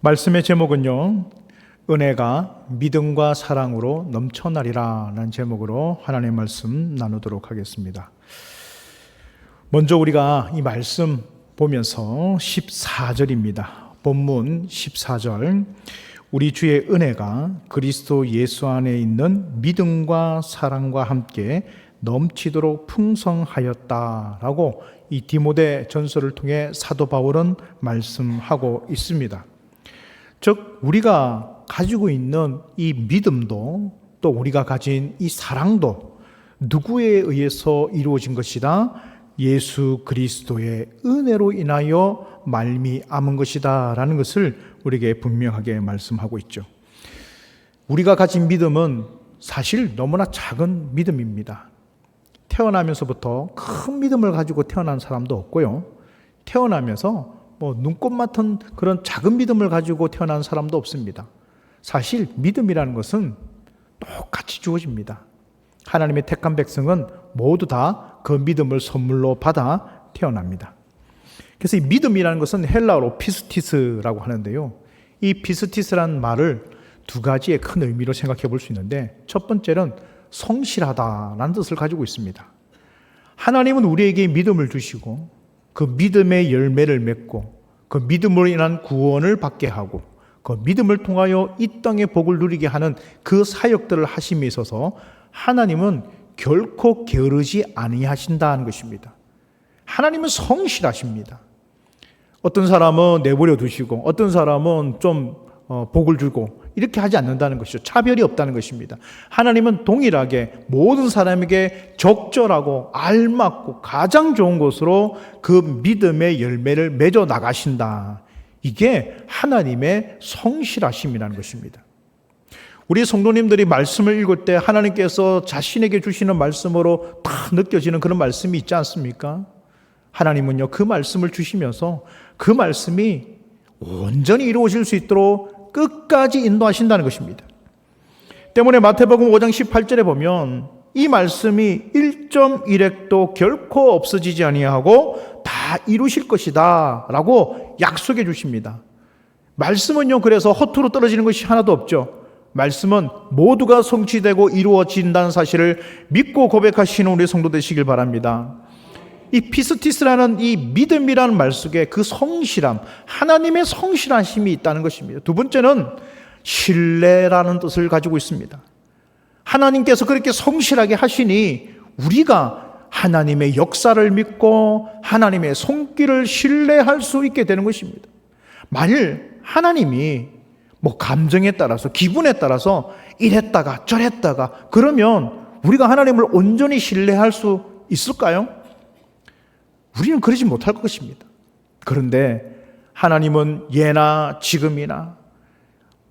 말씀의 제목은요, 은혜가 믿음과 사랑으로 넘쳐나리라 라는 제목으로 하나님의 말씀 나누도록 하겠습니다. 먼저 우리가 이 말씀 보면서 14절입니다. 본문 14절, 우리 주의 은혜가 그리스도 예수 안에 있는 믿음과 사랑과 함께 넘치도록 풍성하였다라고 이 디모데 전서를 통해 사도 바울은 말씀하고 있습니다. 즉 우리가 가지고 있는 이 믿음도 또 우리가 가진 이 사랑도 누구에 의해서 이루어진 것이다? 예수 그리스도의 은혜로 인하여 말미암은 것이다 라는 것을 우리에게 분명하게 말씀하고 있죠. 우리가 가진 믿음은 사실 너무나 작은 믿음입니다. 태어나면서부터 큰 믿음을 가지고 태어난 사람도 없고요, 태어나면서 눈꽃만한 그런 작은 믿음을 가지고 태어난 사람도 없습니다. 사실 믿음이라는 것은 똑같이 주어집니다. 하나님의 택한 백성은 모두 다 그 믿음을 선물로 받아 태어납니다. 그래서 이 믿음이라는 것은 헬라어로 피스티스라고 하는데요, 이 피스티스라는 말을 두 가지의 큰 의미로 생각해 볼 수 있는데, 첫 번째는 성실하다라는 뜻을 가지고 있습니다. 하나님은 우리에게 믿음을 주시고 그 믿음의 열매를 맺고 그 믿음으로 인한 구원을 받게 하고 그 믿음을 통하여 이 땅의 복을 누리게 하는 그 사역들을 하심에 있어서 하나님은 결코 게으르지 아니하신다는 것입니다. 하나님은 성실하십니다. 어떤 사람은 내버려 두시고 어떤 사람은 좀 복을 주고 이렇게 하지 않는다는 것이죠. 차별이 없다는 것입니다. 하나님은 동일하게 모든 사람에게 적절하고 알맞고 가장 좋은 것으로 그 믿음의 열매를 맺어 나가신다. 이게 하나님의 성실하심이라는 것입니다. 우리 성도님들이 말씀을 읽을 때 하나님께서 자신에게 주시는 말씀으로 다 느껴지는 그런 말씀이 있지 않습니까? 하나님은요, 그 말씀을 주시면서 그 말씀이 온전히 이루어질 수 있도록 끝까지 인도하신다는 것입니다. 때문에 마태복음 5장 18절에 보면 이 말씀이 1.1획도 결코 없어지지 아니하고 다 이루실 것이다 라고 약속해 주십니다. 말씀은요, 그래서 허투루 떨어지는 것이 하나도 없죠. 말씀은 모두가 성취되고 이루어진다는 사실을 믿고 고백하시는 우리 성도 되시길 바랍니다. 이 피스티스라는 이 믿음이라는 말 속에 그 성실함, 하나님의 성실하심이 있다는 것입니다. 두 번째는 신뢰라는 뜻을 가지고 있습니다. 하나님께서 그렇게 성실하게 하시니 우리가 하나님의 역사를 믿고 하나님의 손길을 신뢰할 수 있게 되는 것입니다. 만일 하나님이 감정에 따라서, 기분에 따라서 이랬다가 저랬다가 그러면 우리가 하나님을 온전히 신뢰할 수 있을까요? 우리는 그러지 못할 것입니다. 그런데 하나님은 예나 지금이나,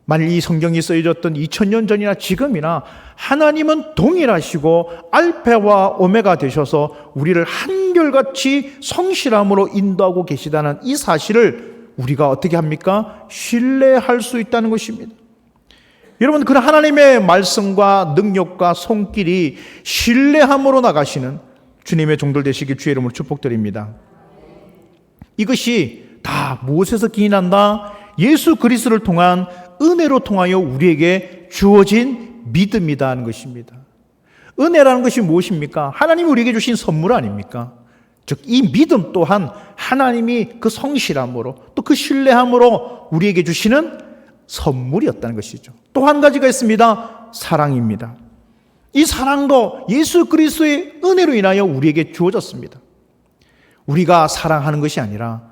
만일 이 성경이 쓰여졌던 2000년 전이나 지금이나 하나님은 동일하시고 알파와 오메가 되셔서 우리를 한결같이 성실함으로 인도하고 계시다는 이 사실을 우리가 어떻게 합니까? 신뢰할 수 있다는 것입니다. 여러분, 그런 하나님의 말씀과 능력과 손길이 신뢰함으로 나가시는 주님의 종들 되시길 주의 이름으로 축복드립니다. 이것이 다 무엇에서 기인한다? 예수 그리스도를 통한 은혜로 통하여 우리에게 주어진 믿음이다 하는 것입니다. 은혜라는 것이 무엇입니까? 하나님이 우리에게 주신 선물 아닙니까? 즉 이 믿음 또한 하나님이 그 성실함으로 또 그 신뢰함으로 우리에게 주시는 선물이었다는 것이죠. 또 한 가지가 있습니다. 사랑입니다. 이 사랑도 예수 그리스도의 은혜로 인하여 우리에게 주어졌습니다. 우리가 사랑하는 것이 아니라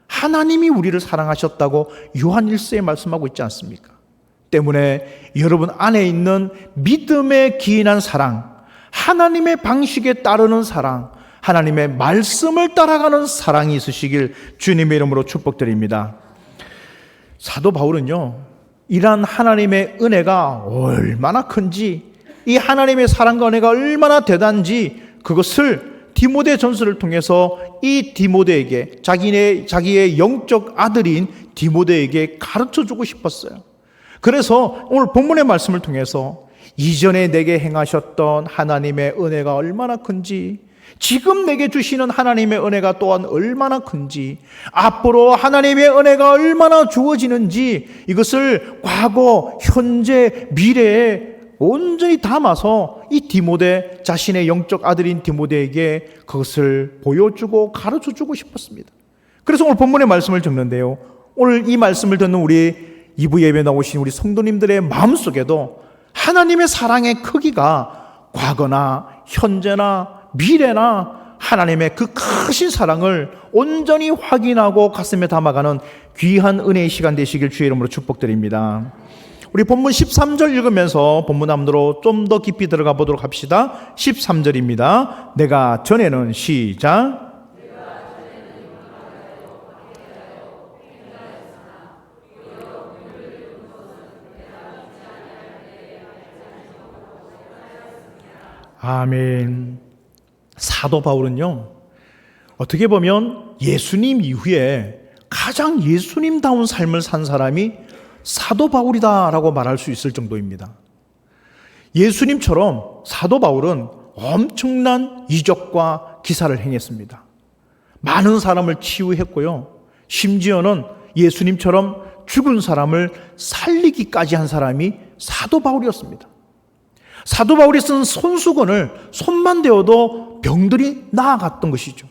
하나님이 우리를 사랑하셨다고 요한 1서에 말씀하고 있지 않습니까? 때문에 여러분 안에 있는 믿음에 기인한 사랑, 하나님의 방식에 따르는 사랑, 하나님의 말씀을 따라가는 사랑이 있으시길 주님의 이름으로 축복드립니다. 사도 바울은요, 이러한 하나님의 은혜가 얼마나 큰지, 이 하나님의 사랑과 은혜가 얼마나 대단한지 그것을 디모데 전서를 통해서 이 디모데에게, 자기의 영적 아들인 디모데에게 가르쳐주고 싶었어요. 그래서 오늘 본문의 말씀을 통해서 이전에 내게 행하셨던 하나님의 은혜가 얼마나 큰지, 지금 내게 주시는 하나님의 은혜가 또한 얼마나 큰지, 앞으로 하나님의 은혜가 얼마나 주어지는지 이것을 과거, 현재, 미래에 온전히 담아서 이 디모데, 자신의 영적 아들인 디모데에게 그것을 보여주고 가르쳐주고 싶었습니다. 그래서 오늘 본문의 말씀을 적는데요, 오늘 이 말씀을 듣는 우리 2부 예배 나오신 우리 성도님들의 마음속에도 하나님의 사랑의 크기가 과거나 현재나 미래나 하나님의 그 크신 사랑을 온전히 확인하고 가슴에 담아가는 귀한 은혜의 시간 되시길 주의 이름으로 축복드립니다. 우리 본문 13절 읽으면서 본문 안으로 좀 더 깊이 들어가 보도록 합시다. 13절입니다. 내가 전에는 시작. 아멘. 사도 바울은요, 어떻게 보면 예수님 이후에 가장 예수님다운 삶을 산 사람이 사도 바울이다라고 말할 수 있을 정도입니다. 예수님처럼 사도 바울은 엄청난 이적과 기사를 행했습니다. 많은 사람을 치유했고요, 심지어는 예수님처럼 죽은 사람을 살리기까지 한 사람이 사도 바울이었습니다. 사도 바울이 쓴 손수건을 손만 대어도 병들이 나아갔던 것이죠.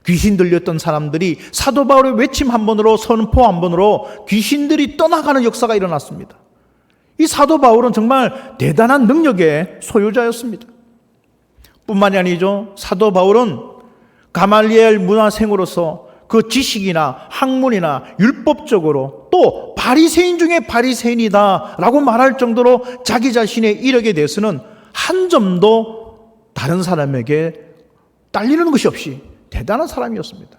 귀신 들렸던 사람들이 사도 바울의 외침 한 번으로, 선포 한 번으로 귀신들이 떠나가는 역사가 일어났습니다. 이 사도 바울은 정말 대단한 능력의 소유자였습니다. 뿐만이 아니죠. 사도 바울은 가말리엘 문화생으로서 그 지식이나 학문이나 율법적으로 또 바리새인 중에 바리새인이다라고 말할 정도로 자기 자신의 이력에 대해서는 한 점도 다른 사람에게 딸리는 것이 없이 대단한 사람이었습니다.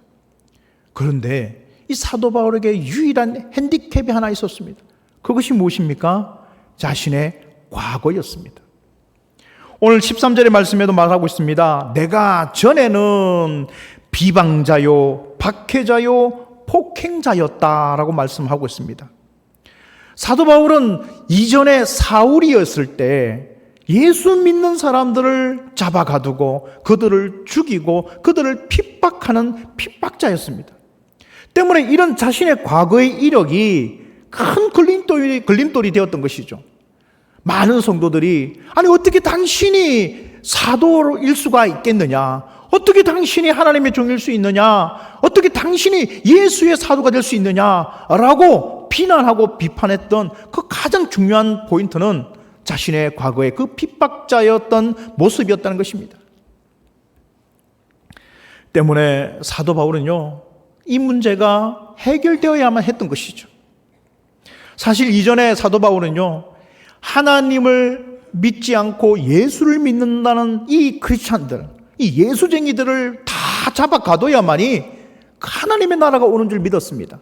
그런데 이 사도 바울에게 유일한 핸디캡이 하나 있었습니다. 그것이 무엇입니까? 자신의 과거였습니다. 오늘 13절의 말씀에도 말하고 있습니다. 내가 전에는 비방자요, 박해자요, 폭행자였다라고 말씀하고 있습니다. 사도 바울은 이전에 사울이었을 때 예수 믿는 사람들을 잡아가두고 그들을 죽이고 그들을 핍박하는 핍박자였습니다. 때문에 이런 자신의 과거의 이력이 큰 걸림돌이 되었던 것이죠. 많은 성도들이 아니 어떻게 당신이 사도일 수가 있겠느냐, 어떻게 당신이 하나님의 종일 수 있느냐, 어떻게 당신이 예수의 사도가 될 수 있느냐라고 비난하고 비판했던 그 가장 중요한 포인트는 자신의 과거의 그 핍박자였던 모습이었다는 것입니다. 때문에 사도 바울은요, 이 문제가 해결되어야만 했던 것이죠. 사실 이전에 사도 바울은요, 하나님을 믿지 않고 예수를 믿는다는 이 크리스찬들, 이 예수쟁이들을 다 잡아가둬야만이 하나님의 나라가 오는 줄 믿었습니다.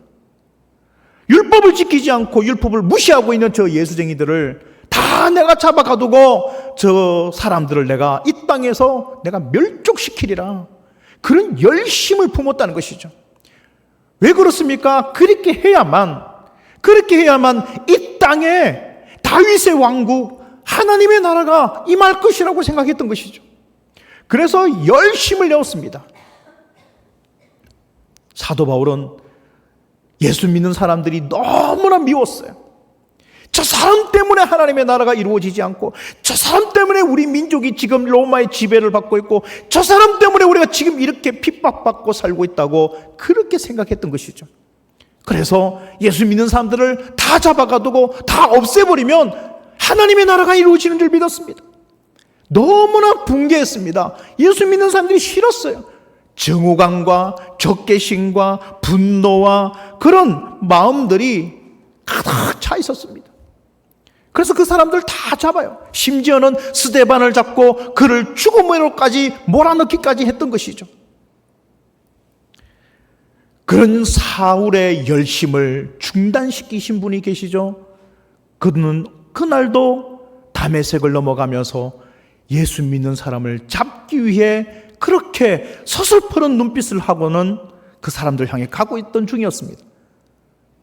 율법을 지키지 않고 율법을 무시하고 있는 저 예수쟁이들을 다 내가 잡아가두고 저 사람들을 내가 이 땅에서 내가 멸족시키리라, 그런 열심을 품었다는 것이죠. 왜 그렇습니까? 그렇게 해야만 이 땅에 다윗의 왕국, 하나님의 나라가 임할 것이라고 생각했던 것이죠. 그래서 열심을 내었습니다. 사도 바울은 예수 믿는 사람들이 너무나 미웠어요. 저 사람 때문에 하나님의 나라가 이루어지지 않고, 저 사람 때문에 우리 민족이 지금 로마의 지배를 받고 있고, 저 사람 때문에 우리가 지금 이렇게 핍박받고 살고 있다고 그렇게 생각했던 것이죠. 그래서 예수 믿는 사람들을 다 잡아가두고 다 없애버리면 하나님의 나라가 이루어지는 줄 믿었습니다. 너무나 붕괴했습니다. 예수 믿는 사람들이 싫었어요. 정오감과 적개심과 분노와 그런 마음들이 가득 차 있었습니다. 그래서 그 사람들 다 잡아요. 심지어는 스데반을 잡고 그를 죽음으로까지 몰아넣기까지 했던 것이죠. 그런 사울의 열심을 중단시키신 분이 계시죠. 그는 그날도 다메섹을 넘어가면서 예수 믿는 사람을 잡기 위해 그렇게 서슬퍼런 눈빛을 하고는 그 사람들 향해 가고 있던 중이었습니다.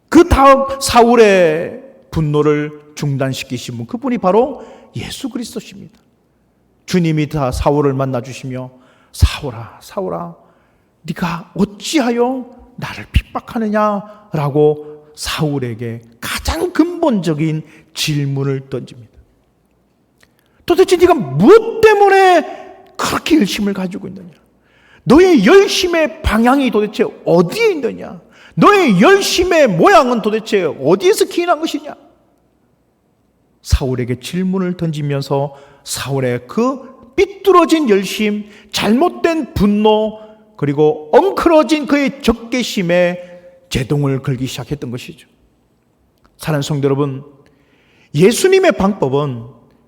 그 다음 사울의 분노를 중단시키신 분, 그분이 바로 예수 그리스도십니다. 주님이 다 사울을 만나주시며 사울아, 사울아, 네가 어찌하여 나를 핍박하느냐라고 사울에게 가장 근본적인 질문을 던집니다. 도대체 네가 무엇 때문에 그렇게 열심을 가지고 있느냐? 너의 열심의 방향이 도대체 어디에 있느냐? 너의 열심의 모양은 도대체 어디에서 기인한 것이냐? 사울에게 질문을 던지면서 사울의 그 삐뚤어진 열심, 잘못된 분노, 그리고 엉클어진 그의 적개심에 제동을 걸기 시작했던 것이죠. 사랑하는 성도 여러분, 예수님의 방법은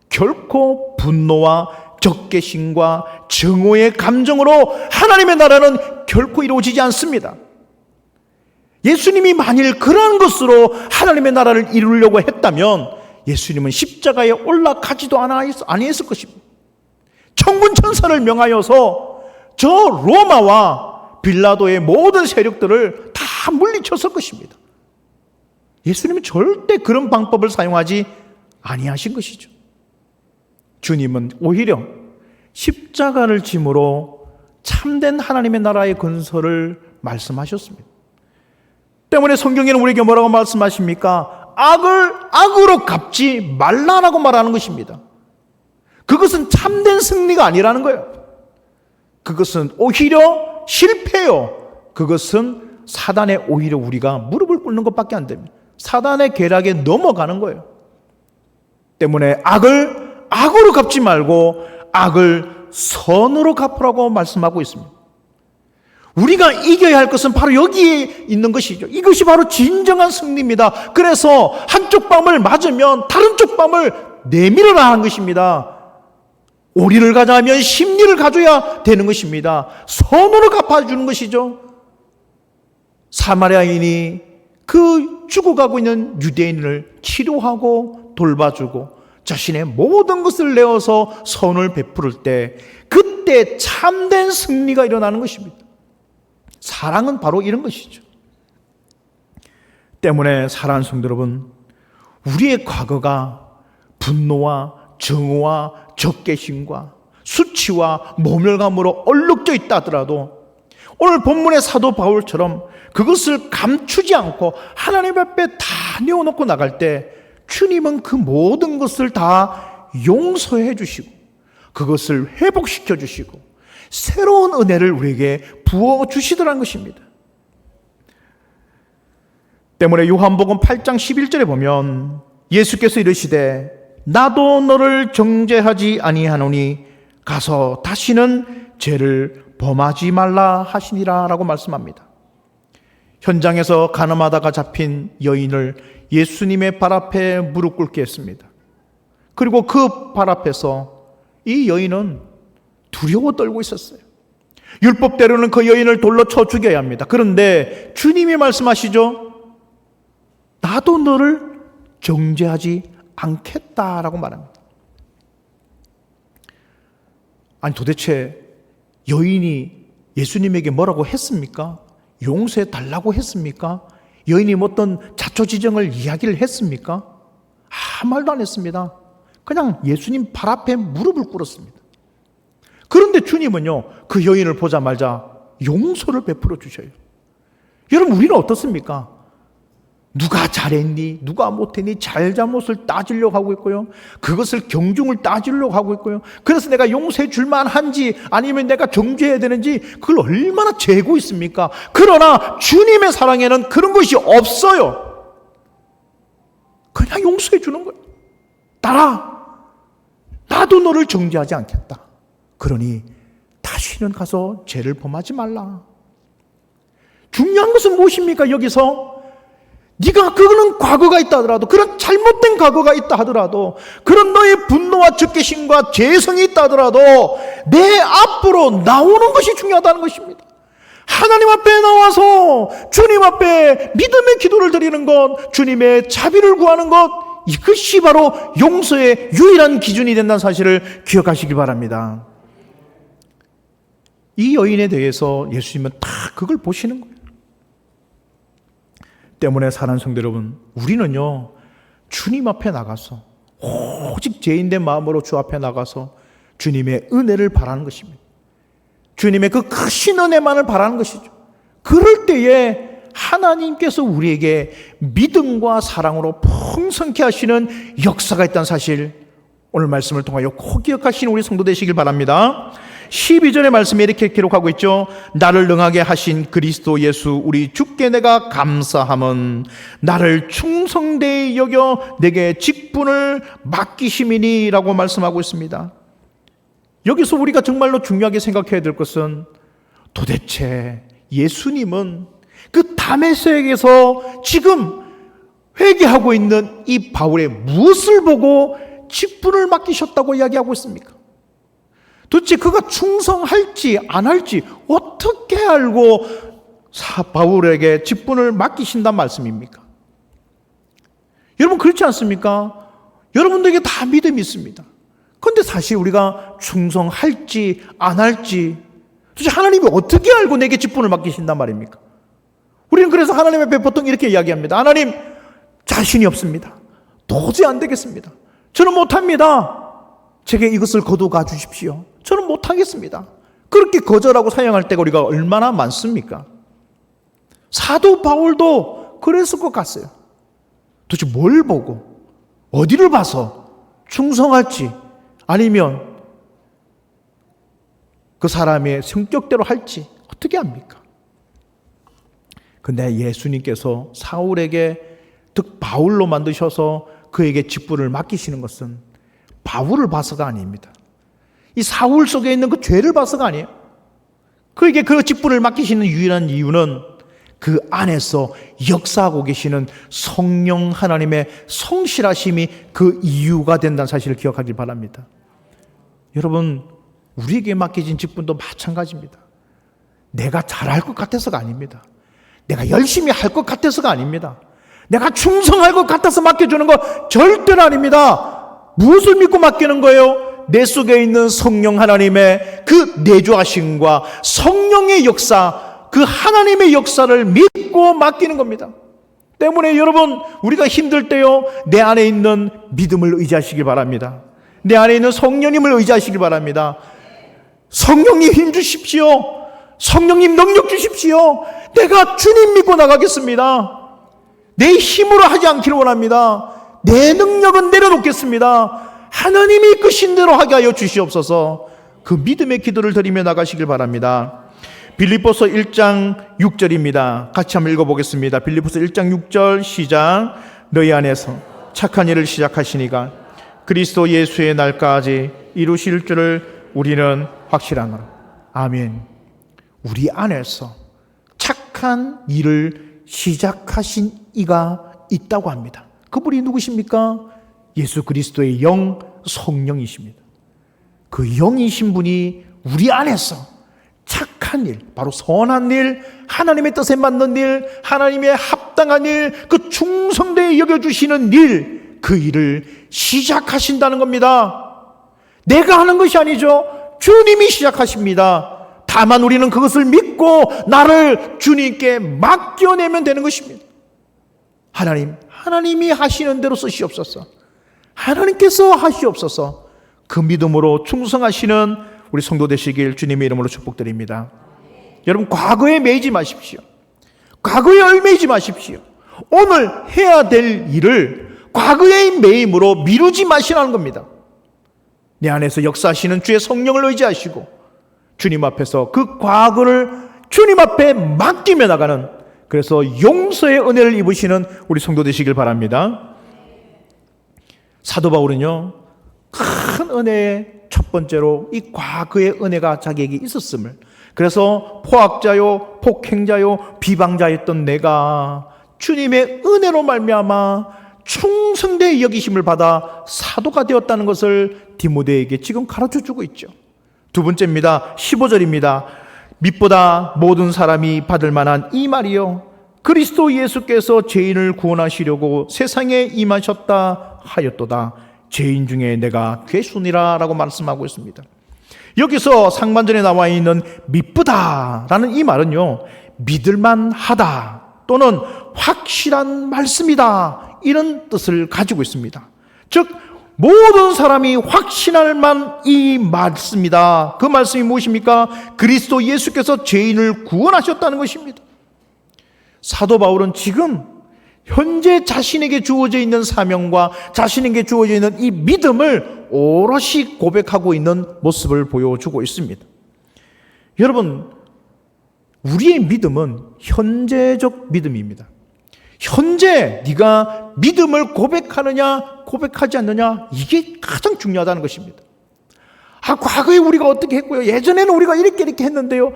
결코 분노와 적개심과 증오의 감정으로 하나님의 나라는 결코 이루어지지 않습니다. 예수님이 만일 그러한 것으로 하나님의 나라를 이루려고 했다면 예수님은 십자가에 올라가지도 아니했을 것입니다. 천군 천사를 명하여서 저 로마와 빌라도의 모든 세력들을 다 물리쳤을 것입니다. 예수님은 절대 그런 방법을 사용하지 아니하신 것이죠. 주님은 오히려 십자가를 짐으로 참된 하나님의 나라의 건설을 말씀하셨습니다. 때문에 성경에는 우리에게 뭐라고 말씀하십니까? 악을 악으로 갚지 말라라고 말하는 것입니다. 그것은 참된 승리가 아니라는 거예요. 그것은 오히려 실패요. 그것은 사단에 오히려 우리가 무릎을 꿇는 것밖에 안 됩니다. 사단의 계략에 넘어가는 거예요. 때문에 악을 악으로 갚지 말고 악을 선으로 갚으라고 말씀하고 있습니다. 우리가 이겨야 할 것은 바로 여기에 있는 것이죠. 이것이 바로 진정한 승리입니다. 그래서 한쪽 뺨을 맞으면 다른 쪽 뺨을 내밀어라 하는 것입니다. 오리를 가져가면 십리를 가져야 되는 것입니다. 선으로 갚아주는 것이죠. 사마리아인이 그 죽어가고 있는 유대인을 치료하고 돌봐주고 자신의 모든 것을 내어서 선을 베풀을 때 그때 참된 승리가 일어나는 것입니다. 사랑은 바로 이런 것이죠. 때문에 사랑하는 성도 여러분, 우리의 과거가 분노와 정오와 적개심과 수치와 모멸감으로 얼룩져 있다 하더라도 오늘 본문의 사도 바울처럼 그것을 감추지 않고 하나님 앞에 다 내어놓고 나갈 때 주님은 그 모든 것을 다 용서해 주시고 그것을 회복시켜 주시고 새로운 은혜를 우리에게 부어주시더라는 것입니다. 때문에 요한복음 8장 11절에 보면 예수께서 이르시되 나도 너를 정죄하지 아니하노니 가서 다시는 죄를 범하지 말라 하시니라 라고 말씀합니다. 현장에서 간음하다가 잡힌 여인을 예수님의 발 앞에 무릎 꿇게 했습니다. 그리고 그 발 앞에서 이 여인은 두려워 떨고 있었어요. 율법대로는 그 여인을 돌로 쳐 죽여야 합니다. 그런데 주님이 말씀하시죠. 나도 너를 정죄하지 않겠다라고 말합니다. 아니 도대체 여인이 예수님에게 뭐라고 했습니까? 용서해 달라고 했습니까? 여인이 어떤 자초지정을 이야기를 했습니까? 아무 말도 안 했습니다. 그냥 예수님 발 앞에 무릎을 꿇었습니다. 그런데 주님은요, 그 여인을 보자마자 용서를 베풀어 주셔요. 여러분, 우리는 어떻습니까? 누가 잘했니? 누가 못했니? 잘잘못을 따지려고 하고 있고요. 그것을 경중을 따지려고 하고 있고요. 그래서 내가 용서해 줄 만한지 아니면 내가 정죄해야 되는지 그걸 얼마나 재고 있습니까? 그러나 주님의 사랑에는 그런 것이 없어요. 그냥 용서해 주는 거예요. 딸아, 나도 너를 정죄하지 않겠다. 그러니 다시는 가서 죄를 범하지 말라. 중요한 것은 무엇입니까? 여기서 네가 그거는 과거가 있다 하더라도, 그런 잘못된 과거가 있다 하더라도, 그런 너의 분노와 적개심과 죄성이 있다 하더라도 내 앞으로 나오는 것이 중요하다는 것입니다. 하나님 앞에 나와서 주님 앞에 믿음의 기도를 드리는 것, 주님의 자비를 구하는 것, 이것이 바로 용서의 유일한 기준이 된다는 사실을 기억하시기 바랍니다. 이 여인에 대해서 예수님은 다 그걸 보시는 거예요. 때문에 사랑하는 성도 여러분, 우리는요 주님 앞에 나가서 오직 죄인된 마음으로 주 앞에 나가서 주님의 은혜를 바라는 것입니다. 주님의 그 크신 은혜만을 바라는 것이죠. 그럴 때에 하나님께서 우리에게 믿음과 사랑으로 풍성케 하시는 역사가 있다는 사실, 오늘 말씀을 통하여 꼭 기억하시는 우리 성도 되시길 바랍니다. 12절의 말씀에 이렇게 기록하고 있죠. 나를 능하게 하신 그리스도 예수 우리 주께 내가 감사함은 나를 충성되이 여겨 내게 직분을 맡기심이니 라고 말씀하고 있습니다. 여기서 우리가 정말로 중요하게 생각해야 될 것은, 도대체 예수님은 그 다메섹에서 지금 회개하고 있는 이 바울의 무엇을 보고 직분을 맡기셨다고 이야기하고 있습니까? 도대체 그가 충성할지 안 할지 어떻게 알고 바울에게 직분을 맡기신단 말씀입니까? 여러분, 그렇지 않습니까? 여러분들에게 다 믿음이 있습니다. 그런데 사실 우리가 충성할지 안 할지 도대체 하나님이 어떻게 알고 내게 직분을 맡기신단 말입니까? 우리는 그래서 하나님 앞에 보통 이렇게 이야기합니다. 하나님, 자신이 없습니다. 도저히 안 되겠습니다. 저는 못합니다. 제게 이것을 거두가 주십시오. 저는 못하겠습니다. 그렇게 거절하고 사양할 때가 우리가 얼마나 많습니까? 사도 바울도 그랬을 것 같아요. 도대체 뭘 보고, 어디를 봐서 충성할지 아니면 그 사람의 성격대로 할지 어떻게 합니까? 근데 예수님께서 사울에게, 즉 바울로 만드셔서 그에게 직분을 맡기시는 것은 바울을 봐서가 아닙니다. 이 사울 속에 있는 그 죄를 봐서가 아니에요. 그에게 그 직분을 맡기시는 유일한 이유는 그 안에서 역사하고 계시는 성령 하나님의 성실하심이 그 이유가 된다는 사실을 기억하길 바랍니다. 여러분, 우리에게 맡겨진 직분도 마찬가지입니다. 내가 잘할 것 같아서가 아닙니다. 내가 열심히 할 것 같아서가 아닙니다. 내가 충성할 것 같아서 맡겨주는 거 절대로 아닙니다. 무엇을 믿고 맡기는 거예요? 내 속에 있는 성령 하나님의 그 내주하심과 성령의 역사, 그 하나님의 역사를 믿고 맡기는 겁니다. 때문에 여러분, 우리가 힘들 때요, 내 안에 있는 믿음을 의지하시길 바랍니다. 내 안에 있는 성령님을 의지하시길 바랍니다. 성령님 힘 주십시오. 성령님 능력 주십시오. 내가 주님 믿고 나가겠습니다. 내 힘으로 하지 않기를 원합니다. 내 능력은 내려놓겠습니다. 하나님이 이끄신 대로 하게 하여 주시옵소서. 그 믿음의 기도를 드리며 나가시길 바랍니다. 빌립보서 1장 6절입니다. 같이 한번 읽어보겠습니다. 빌립보서 1장 6절 시작. 너희 안에서 착한 일을 시작하시니가 그리스도 예수의 날까지 이루실 줄을 우리는 확실하노라. 아멘. 우리 안에서 착한 일을 시작하신 이가 있다고 합니다. 그분이 누구십니까? 예수 그리스도의 영, 성령이십니다. 그 영이신 분이 우리 안에서 착한 일, 바로 선한 일, 하나님의 뜻에 맞는 일, 하나님의 합당한 일, 그 충성되이 여겨주시는 일, 그 일을 시작하신다는 겁니다. 내가 하는 것이 아니죠. 주님이 시작하십니다. 다만 우리는 그것을 믿고 나를 주님께 맡겨내면 되는 것입니다. 하나님이 하시는 대로 쓰시옵소서. 하나님께서 하시옵소서. 그 믿음으로 충성하시는 우리 성도 되시길 주님의 이름으로 축복드립니다. 여러분, 과거에 매이지 마십시오. 과거에 얽매이지 마십시오. 오늘 해야 될 일을 과거의 매임으로 미루지 마시라는 겁니다. 내 안에서 역사하시는 주의 성령을 의지하시고 주님 앞에서 그 과거를 주님 앞에 맡기며 나가는, 그래서 용서의 은혜를 입으시는 우리 성도 되시길 바랍니다. 사도 바울은요, 큰 은혜의 첫 번째로 이 과거의 은혜가 자기에게 있었음을, 그래서 포악자요, 폭행자요, 비방자였던 내가 주님의 은혜로 말미암아 충성되이 여기심을 받아 사도가 되었다는 것을 디모데에게 지금 가르쳐주고 있죠. 두 번째입니다. 15절입니다. 밑보다 모든 사람이 받을 만한 이 말이요, 그리스도 예수께서 죄인을 구원하시려고 세상에 임하셨다 하였도다. 죄인 중에 내가 괴순이라 라고 말씀하고 있습니다. 여기서 상반절에 나와 있는 믿보다 라는 이 말은요, 믿을만하다 또는 확실한 말씀이다, 이런 뜻을 가지고 있습니다. 즉 모든 사람이 확신할 만이 말씀이다. 그 말씀이 무엇입니까? 그리스도 예수께서 죄인을 구원하셨다는 것입니다. 사도 바울은 지금 현재 자신에게 주어져 있는 사명과 자신에게 주어져 있는 이 믿음을 오롯이 고백하고 있는 모습을 보여주고 있습니다. 여러분, 우리의 믿음은 현재적 믿음입니다. 현재 네가 믿음을 고백하느냐 고백하지 않느냐, 이게 가장 중요하다는 것입니다. 과거에 우리가 어떻게 했고요, 예전에는 우리가 이렇게 했는데요,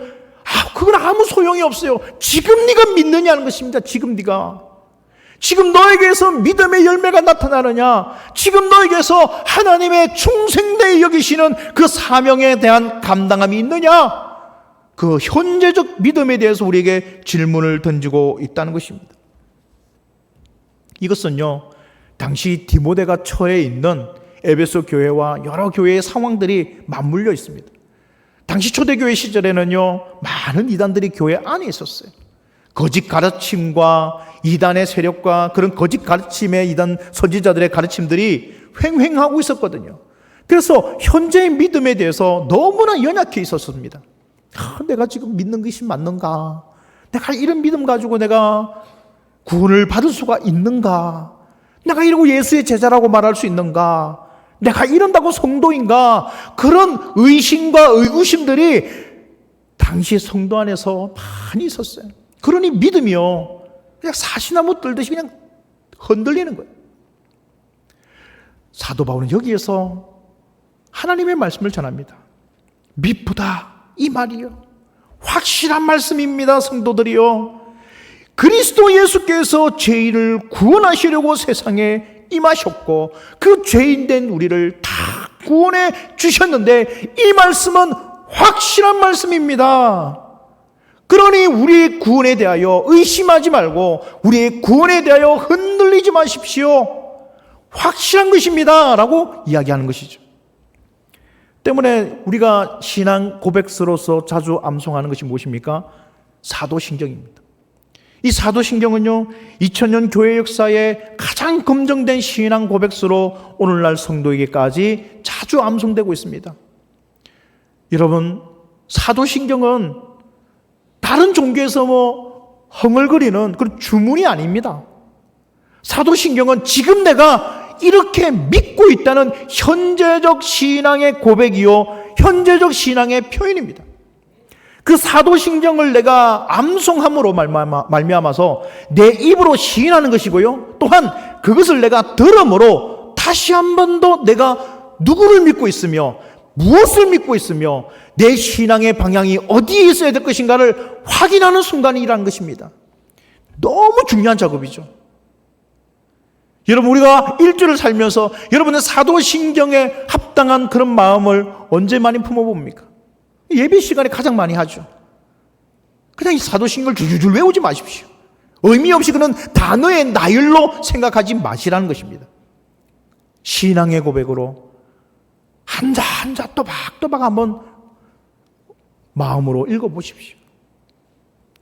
그건 아무 소용이 없어요. 지금 네가 믿느냐는 것입니다. 지금 너에게서 믿음의 열매가 나타나느냐, 지금 너에게서 하나님의 충성되이 여기시는 그 사명에 대한 감당함이 있느냐, 그 현재적 믿음에 대해서 우리에게 질문을 던지고 있다는 것입니다. 이것은요, 당시 디모데가 처해 있는 에베소 교회와 여러 교회의 상황들이 맞물려 있습니다. 당시 초대교회 시절에는요, 많은 이단들이 교회 안에 있었어요. 거짓 가르침과 이단의 세력과 그런 거짓 가르침의 이단 선지자들의 가르침들이 횡행하고 있었거든요. 그래서 현재의 믿음에 대해서 너무나 연약해 있었습니다. 내가 지금 믿는 것이 맞는가? 내가 이런 믿음 가지고 내가 구원을 받을 수가 있는가? 내가 이러고 예수의 제자라고 말할 수 있는가? 내가 이런다고 성도인가? 그런 의심과 의구심들이 당시 성도 안에서 많이 있었어요. 그러니 믿음이요, 그냥 사시나무 떨듯이 그냥 흔들리는 거예요. 사도 바울은 여기에서 하나님의 말씀을 전합니다. 미쁘다, 이 말이요, 확실한 말씀입니다. 성도들이요, 그리스도 예수께서 죄인을 구원하시려고 세상에 임하셨고 그 죄인된 우리를 다 구원해 주셨는데, 이 말씀은 확실한 말씀입니다. 그러니 우리의 구원에 대하여 의심하지 말고 우리의 구원에 대하여 흔들리지 마십시오. 확실한 것입니다 라고 이야기하는 것이죠. 때문에 우리가 신앙 고백서로서 자주 암송하는 것이 무엇입니까? 사도신경입니다. 이 사도신경은요, 2000년 교회 역사에 가장 검증된 신앙 고백서로 오늘날 성도에게까지 자주 암송되고 있습니다. 여러분, 사도신경은 다른 종교에서 흥얼거리는 그런 주문이 아닙니다. 사도신경은 지금 내가 이렇게 믿고 있다는 현재적 신앙의 고백이요, 현재적 신앙의 표현입니다. 그 사도신경을 내가 암송함으로 말미암아서 내 입으로 시인하는 것이고요, 또한 그것을 내가 들음으로 다시 한 번 더 내가 누구를 믿고 있으며 무엇을 믿고 있으며 내 신앙의 방향이 어디에 있어야 될 것인가를 확인하는 순간이라는 것입니다. 너무 중요한 작업이죠. 여러분, 우리가 일주를 살면서 여러분의 사도신경에 합당한 그런 마음을 언제 많이 품어봅니까? 예배 시간에 가장 많이 하죠. 그냥 이 사도신경을 줄줄 외우지 마십시오. 의미 없이 그런 단어의 나열로 생각하지 마시라는 것입니다. 신앙의 고백으로 한 자 한 자 또박또박 한번 마음으로 읽어보십시오.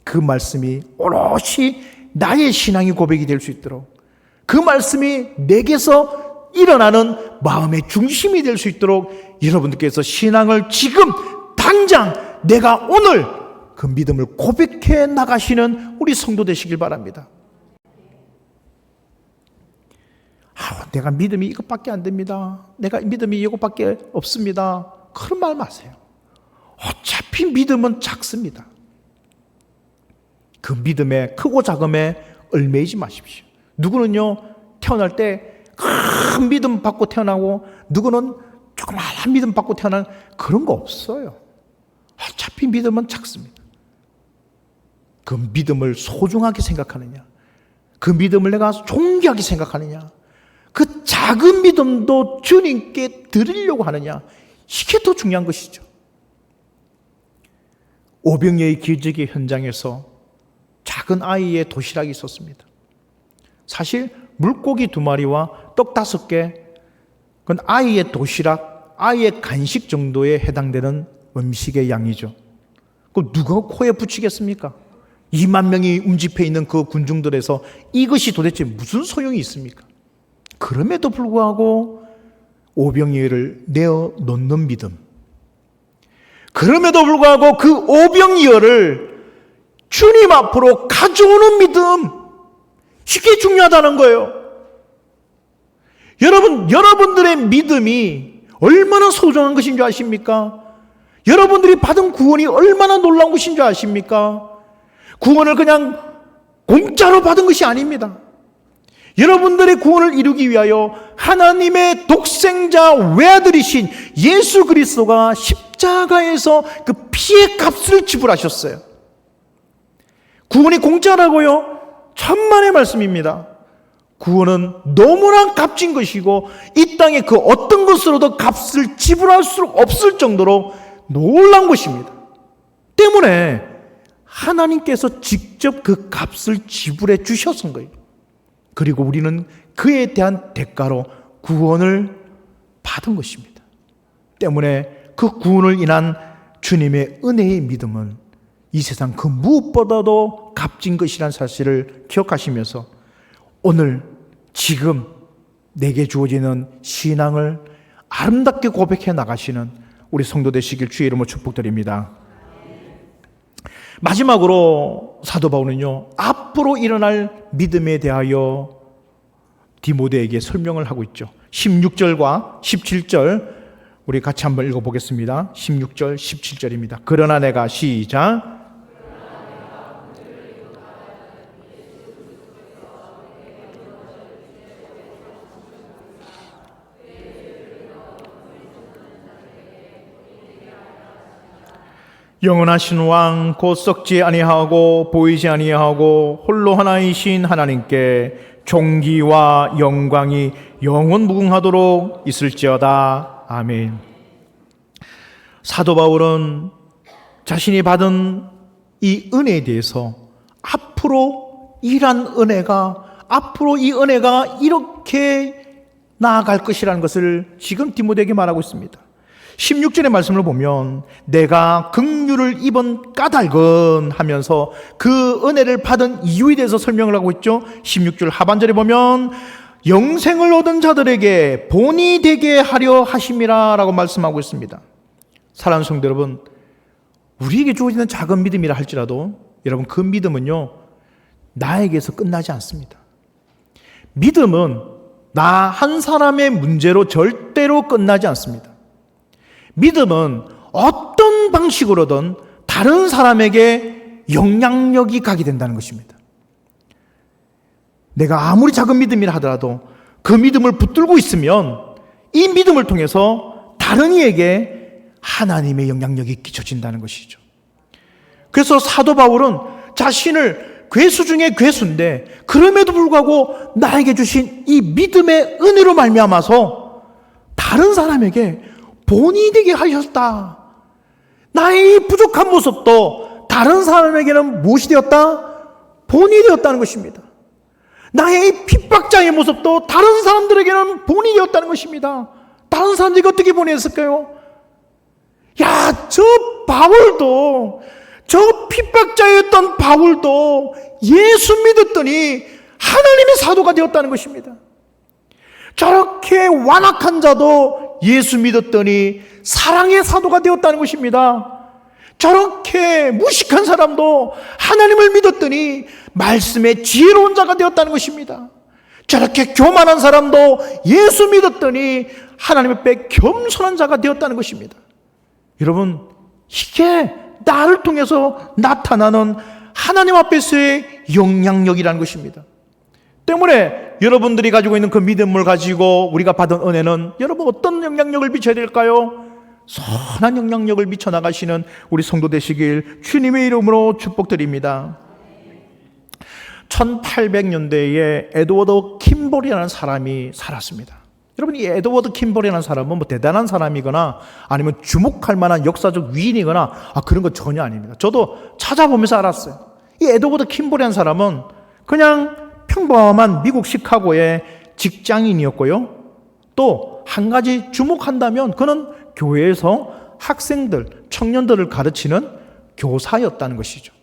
그 말씀이 오롯이 나의 신앙의 고백이 될 수 있도록, 그 말씀이 내게서 일어나는 마음의 중심이 될 수 있도록 여러분들께서 신앙을 지금 당장 내가 오늘 그 믿음을 고백해 나가시는 우리 성도 되시길 바랍니다. 내가 믿음이 이것밖에 안 됩니다. 내가 믿음이 이것밖에 없습니다. 그런 말 마세요. 어차피 믿음은 작습니다. 그 믿음의 크고 작음에 얽매이지 마십시오. 누구는요, 태어날 때 큰 믿음 받고 태어나고, 누구는 조그마한 믿음 받고 태어나는 그런 거 없어요. 어차피 믿음은 작습니다. 그 믿음을 소중하게 생각하느냐, 그 믿음을 내가 존귀하게 생각하느냐, 그 작은 믿음도 주님께 드리려고 하느냐, 이게 더 중요한 것이죠. 오병이의 기적의 현장에서 작은 아이의 도시락이 있었습니다. 사실 물고기 2마리와 떡 5개, 그건 아이의 도시락, 아이의 간식 정도에 해당되는 음식의 양이죠. 그럼 누가 코에 붙이겠습니까? 2만 명이 움집해 있는 그 군중들에서 이것이 도대체 무슨 소용이 있습니까? 그럼에도 불구하고 오병이어를 내어 놓는 믿음. 그럼에도 불구하고 그 오병이어를 주님 앞으로 가져오는 믿음. 이게 중요하다는 거예요. 여러분들의 믿음이 얼마나 소중한 것인 줄 아십니까? 여러분들이 받은 구원이 얼마나 놀라운 것인 줄 아십니까? 구원을 그냥 공짜로 받은 것이 아닙니다. 여러분들의 구원을 이루기 위하여 하나님의 독생자 외아들이신 예수 그리스도가 십자가에서 그 피의 값을 지불하셨어요. 구원이 공짜라고요? 천만의 말씀입니다. 구원은 너무나 값진 것이고 이 땅에 그 어떤 것으로도 값을 지불할 수 없을 정도로 놀라운 것입니다. 때문에 하나님께서 직접 그 값을 지불해 주셨던 거예요. 그리고 우리는 그에 대한 대가로 구원을 받은 것입니다. 때문에 그 구원을 인한 주님의 은혜의 믿음은 이 세상 그 무엇보다도 값진 것이라는 사실을 기억하시면서 오늘 지금 내게 주어지는 신앙을 아름답게 고백해 나가시는 우리 성도 되시길 주의 이름으로 축복드립니다. 마지막으로 사도 바울은요, 앞으로 일어날 믿음에 대하여 디모데에게 설명을 하고 있죠. 16절과 17절 우리 같이 한번 읽어보겠습니다. 16절, 17절입니다. 그러나 내가 시작. 영원하신 왕 곧 썩지 아니하고 보이지 아니하고 홀로 하나이신 하나님께 존귀와 영광이 영원 무궁하도록 있을지어다. 아멘. 사도 바울은 자신이 받은 이 은혜에 대해서 앞으로 이 은혜가 이렇게 나아갈 것이라는 것을 지금 디모데에게 말하고 있습니다. 16절의 말씀을 보면 내가 긍휼을 입은 까닭은 하면서 그 은혜를 받은 이유에 대해서 설명을 하고 있죠. 16절 하반절에 보면 영생을 얻은 자들에게 본이 되게 하려 하심이라 라고 말씀하고 있습니다. 사랑하는 성도 여러분, 우리에게 주어지는 작은 믿음이라 할지라도 여러분 그 믿음은요 나에게서 끝나지 않습니다. 믿음은 나 한 사람의 문제로 절대로 끝나지 않습니다. 믿음은 어떤 방식으로든 다른 사람에게 영향력이 가게 된다는 것입니다. 내가 아무리 작은 믿음이라 하더라도 그 믿음을 붙들고 있으면 이 믿음을 통해서 다른 이에게 하나님의 영향력이 끼쳐진다는 것이죠. 그래서 사도 바울은 자신을 괴수 중에 괴수인데 그럼에도 불구하고 나에게 주신 이 믿음의 은혜로 말미암아서 다른 사람에게 본이 되게 하셨다. 나의 부족한 모습도 다른 사람에게는 무엇이 되었다? 본이 되었다는 것입니다. 나의 핍박자의 모습도 다른 사람들에게는 본이 되었다는 것입니다. 다른 사람들이 어떻게 보냈을까요? 야, 저 핍박자였던 바울도 예수 믿었더니 하나님의 사도가 되었다는 것입니다. 저렇게 완악한 자도 예수 믿었더니 사랑의 사도가 되었다는 것입니다. 저렇게 무식한 사람도 하나님을 믿었더니 말씀의 지혜로운 자가 되었다는 것입니다. 저렇게 교만한 사람도 예수 믿었더니 하나님 앞에 겸손한 자가 되었다는 것입니다. 여러분, 이게 나를 통해서 나타나는 하나님 앞에서의 영향력이라는 것입니다. 때문에 여러분들이 가지고 있는 그 믿음을 가지고 우리가 받은 은혜는 여러분 어떤 영향력을 미쳐야 될까요? 선한 영향력을 미쳐나가시는 우리 성도 되시길 주님의 이름으로 축복드립니다. 1800년대에 에드워드 킴볼이라는 사람이 살았습니다. 여러분, 이 에드워드 킴볼이라는 사람은 뭐 대단한 사람이거나 아니면 주목할 만한 역사적 위인이거나 그런 거 전혀 아닙니다. 저도 찾아보면서 알았어요. 이 에드워드 킴볼이라는 사람은 그냥 평범한 미국 시카고의 직장인이었고요. 또 한 가지 주목한다면 그는 교회에서 학생들, 청년들을 가르치는 교사였다는 것이죠.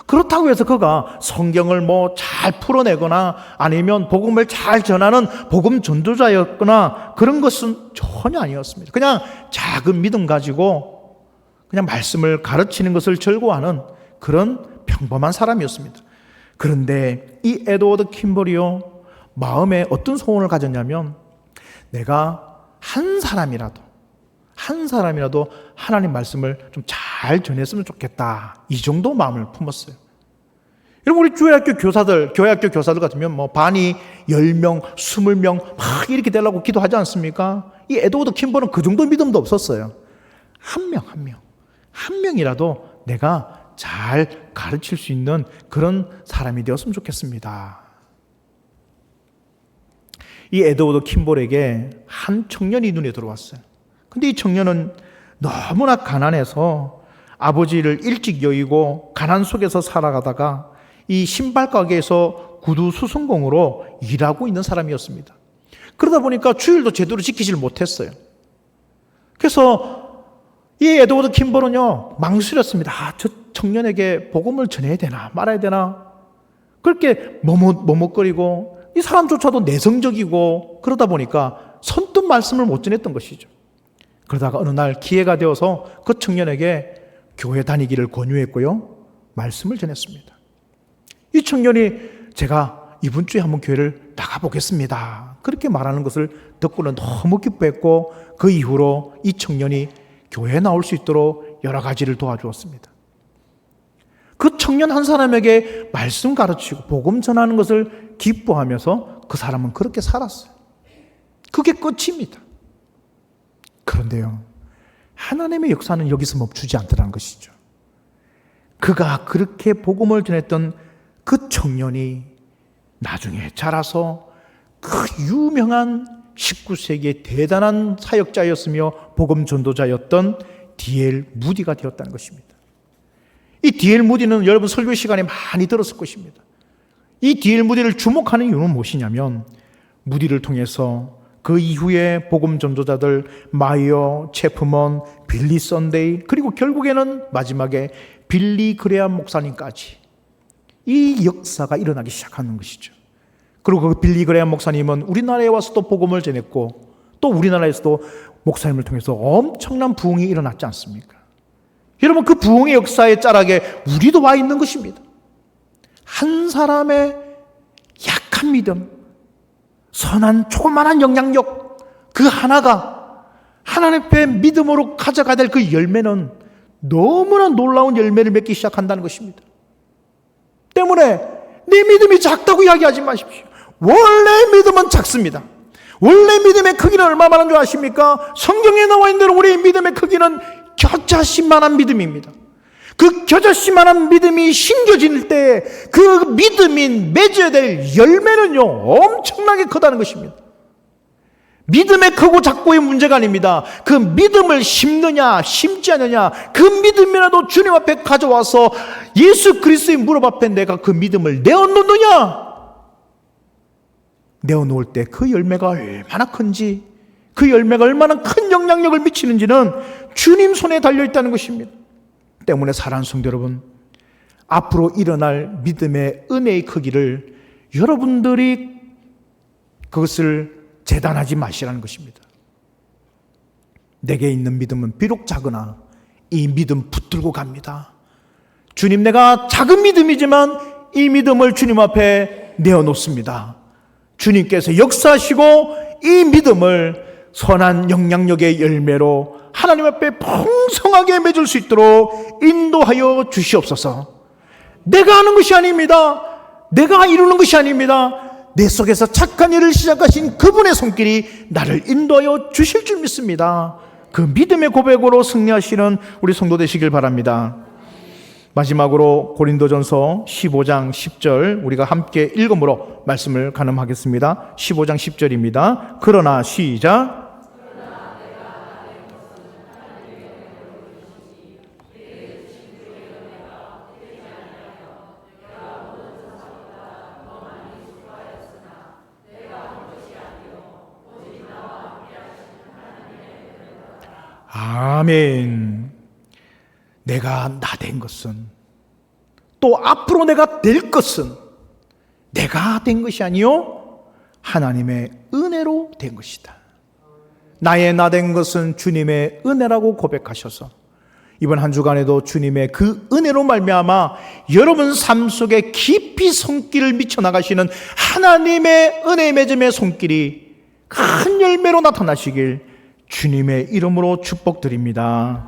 그렇다고 해서 그가 성경을 뭐 잘 풀어내거나 아니면 복음을 잘 전하는 복음 전도자였거나 그런 것은 전혀 아니었습니다. 그냥 작은 믿음 가지고 그냥 말씀을 가르치는 것을 즐거워하는 그런 평범한 사람이었습니다. 그런데 이 에드워드 킴벌이요, 마음에 어떤 소원을 가졌냐면 내가 한 사람이라도 하나님 말씀을 좀 잘 전했으면 좋겠다, 이 정도 마음을 품었어요. 여러분, 우리 교회 학교 교사들 같으면 뭐 반이 10명, 20명 막 이렇게 되려고 기도하지 않습니까? 이 에드워드 킴벌은 그 정도 믿음도 없었어요. 한 명이라도 내가 잘 가르칠 수 있는 그런 사람이 되었으면 좋겠습니다. 이 에드워드 킴볼에게 한 청년이 눈에 들어왔어요. 근데 이 청년은 너무나 가난해서 아버지를 일찍 여의고 가난 속에서 살아가다가 이 신발 가게에서 구두 수선공으로 일하고 있는 사람이었습니다. 그러다 보니까 주일도 제대로 지키질 못했어요. 그래서 이 에드워드 킴볼은요, 망설였습니다. 저 청년에게 복음을 전해야 되나 말아야 되나, 그렇게 머뭇거리고, 이 사람조차도 내성적이고 그러다 보니까 선뜻 말씀을 못 전했던 것이죠. 그러다가 어느 날 기회가 되어서 그 청년에게 교회 다니기를 권유했고요, 말씀을 전했습니다. 이 청년이 제가 이번 주에 한번 교회를 나가보겠습니다, 그렇게 말하는 것을 듣고는 너무 기뻐했고, 그 이후로 이 청년이 교회에 나올 수 있도록 여러 가지를 도와주었습니다. 그 청년 한 사람에게 말씀 가르치고 복음 전하는 것을 기뻐하면서 그 사람은 그렇게 살았어요. 그게 끝입니다. 그런데요, 하나님의 역사는 여기서 멈추지 않더라는 것이죠. 그가 그렇게 복음을 전했던 그 청년이 나중에 자라서 그 유명한 19세기의 대단한 사역자였으며 복음 전도자였던 D.L. 무디가 되었다는 것입니다. 이 D.L. 무디는 여러분 설교 시간에 많이 들었을 것입니다. 이 D.L. 무디를 주목하는 이유는 무엇이냐면, 무디를 통해서 그 이후에 복음 전도자들 마이어, 체프먼, 빌리 선데이, 그리고 결국에는 마지막에 빌리 그레암 목사님까지 이 역사가 일어나기 시작하는 것이죠. 그리고 그 빌리 그레암 목사님은 우리나라에 와서 또 복음을 전했고, 또 우리나라에서도 목사님을 통해서 엄청난 부흥이 일어났지 않습니까? 여러분, 그 부흥의 역사의 자락에 우리도 와 있는 것입니다. 한 사람의 약한 믿음, 선한 조그만한 영향력, 그 하나가 하나님 앞에 믿음으로 가져가야 될 그 열매는 너무나 놀라운 열매를 맺기 시작한다는 것입니다. 때문에 네 믿음이 작다고 이야기하지 마십시오. 원래 믿음은 작습니다. 원래 믿음의 크기는 얼마나 줄 아십니까? 성경에 나와 있는 대로 우리의 믿음의 크기는 겨자씨만한 믿음입니다. 그 겨자씨만한 믿음이 심겨질 때 그 믿음이 맺어야 될 열매는요, 엄청나게 크다는 것입니다. 믿음의 크고 작고의 문제가 아닙니다. 그 믿음을 심느냐 심지 않느냐, 그 믿음이라도 주님 앞에 가져와서 예수 그리스도의 무릎 앞에 내가 그 믿음을 내어놓느냐, 내어놓을 때 그 열매가 얼마나 큰지, 그 열매가 얼마나 큰 영향력을 미치는지는 주님 손에 달려있다는 것입니다. 때문에 사랑하는 성도 여러분, 앞으로 일어날 믿음의 은혜의 크기를 여러분들이 그것을 재단하지 마시라는 것입니다. 내게 있는 믿음은 비록 작으나 이 믿음 붙들고 갑니다. 주님, 내가 작은 믿음이지만 이 믿음을 주님 앞에 내어놓습니다. 주님께서 역사하시고 이 믿음을 선한 영향력의 열매로 하나님 앞에 풍성하게 맺을 수 있도록 인도하여 주시옵소서. 내가 하는 것이 아닙니다. 내가 이루는 것이 아닙니다. 내 속에서 착한 일을 시작하신 그분의 손길이 나를 인도하여 주실 줄 믿습니다. 그 믿음의 고백으로 승리하시는 우리 성도 되시길 바랍니다. 마지막으로 고린도전서 15장 10절 우리가 함께 읽음으로 말씀을 가늠하겠습니다. 15장 10절입니다. 그러나 시작. 아멘. 내가 나된 것은, 또 앞으로 내가 될 것은 내가 된 것이 아니요 하나님의 은혜로 된 것이다. 나의 나 된 것은 주님의 은혜라고 고백하셔서 이번 한 주간에도 주님의 그 은혜로 말미암아 여러분 삶 속에 깊이 손길을 미쳐나가시는 하나님의 은혜 맺음의 손길이 큰 열매로 나타나시길 주님의 이름으로 축복드립니다.